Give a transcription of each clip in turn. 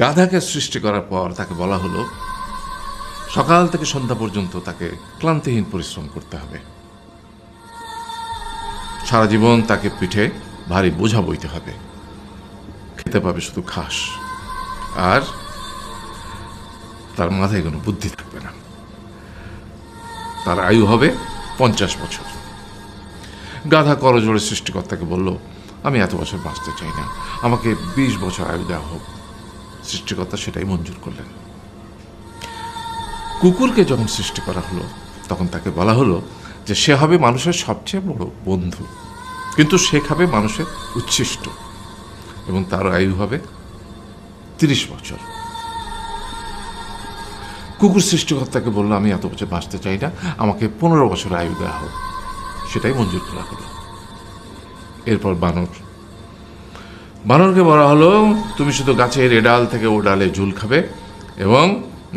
গাধাকে সৃষ্টি করার পর তাকে বলা হলো সকাল থেকে সন্ধ্যা পর্যন্ত তাকে ক্লান্তিহীন পরিশ্রম করতে হবে, সারা জীবন তাকে পিঠে ভারী বোঝা বইতে হবে, খেতে পাবে শুধু ঘাস, আর তার মাথায় কোনো বুদ্ধি থাকবে না। তার আয়ু হবে 50 বছর। গাধা করজোড়ে সৃষ্টিকর্তাকে বলল, আমি এত বছর বাঁচতে চাই না, আমাকে 20 বছর আয়ু দেওয়া হোক। সৃষ্টিকর্তা সেটাই মঞ্জুর করলেন। কুকুরকে যখন সৃষ্টি করা হলো তখন তাকে বলা হলো যে সে হবে মানুষের সবচেয়ে বড় বন্ধু, কিন্তু সে খাবে মানুষের উচ্ছিষ্ট, এবং তার আয়ু হবে 30 বছর। কুকুর সৃষ্টিকর্তাকে বলল, আমি এত বছর বাঁচতে চাই না, আমাকে 15 বছর আয়ু দেওয়া হোক। সেটাই মঞ্জুর করা হলো। এরপর বানরকে বলা হলো, তুমি শুধু গাছের এ ডাল থেকে ও ডালে ঝুল খাবে এবং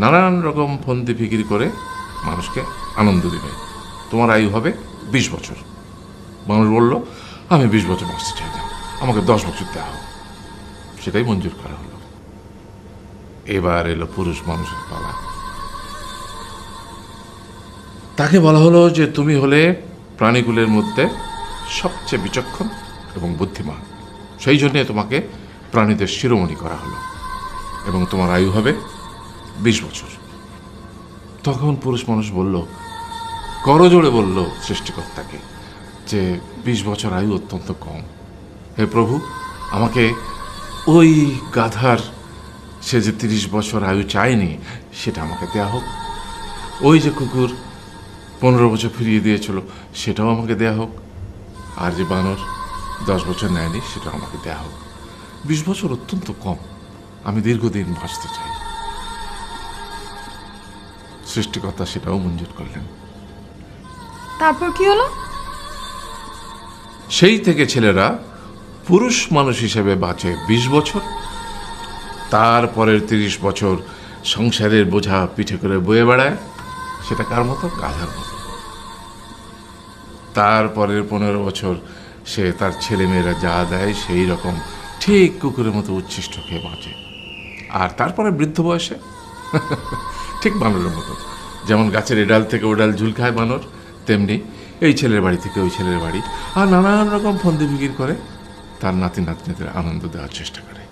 নানান রকম ফন্দি ফিকির করে মানুষকে আনন্দ দিবে, তোমার আয়ু হবে 20 বছর। বানর বলল, আমি 20 বছর বাঁচতে চাই না, আমাকে 10 বছর দেওয়া হোক। সেটাই মঞ্জুর করা হলো। এবার এলো পুরুষ মানুষের পালা। তাকে বলা হলো যে তুমি হলে প্রাণীকুলের মধ্যে সবচেয়ে বিচক্ষণ এবং বুদ্ধিমান, সেই জন্যে তোমাকে প্রাণীদের শিরোমণি করা হলো এবং তোমার আয়ু হবে 20 বছর। তখন পুরুষ মানুষ বলল, করজোড়ে বলল সৃষ্টিকর্তাকে যে 20 বছর আয়ু অত্যন্ত কম, হে প্রভু, আমাকে ওই গাধার সে যে 30 বছর আয়ু চায়নি সেটা আমাকে দেয়া হোক, ওই যে কুকুর 15 বছর ফিরিয়ে দিয়েছিল সেটাও আমাকে দেয়া হোক, আর যে বানর 10 বছর নেয়নি সেটাও আমাকে দেয়া হোক। 20 বছর অত্যন্ত কম, আমি দীর্ঘদিন বাঁচতে চাই। সৃষ্টিকর্তা সেটাও মঞ্জুর করলেন। তারপর কি হলো? সেই থেকে ছেলেরা পুরুষ মানুষ হিসেবে বাঁচে 20 বছর, তারপরের 30 বছর সংসারের বোঝা পিঠে করে বয়ে বেড়ায়, সেটা কার মতো? গাধার মতো। তারপরের 15 বছর সে তার ছেলেমেয়েরা যা দেয় সেই রকম ঠিক কুকুরের মতো উচ্ছিষ্ট খেয়ে বাঁচে। আর তারপরে বৃদ্ধ বয়সে ঠিক বানরের মতো, যেমন গাছের এডাল থেকে ওডাল ঝুল খায় বানর, তেমনি এই ছেলের বাড়ি থেকে ওই ছেলের বাড়ি, আর নানান রকম ফন্দি ফিকির করে তার নাতি নাতনিদের আনন্দ দেওয়ার চেষ্টা করে।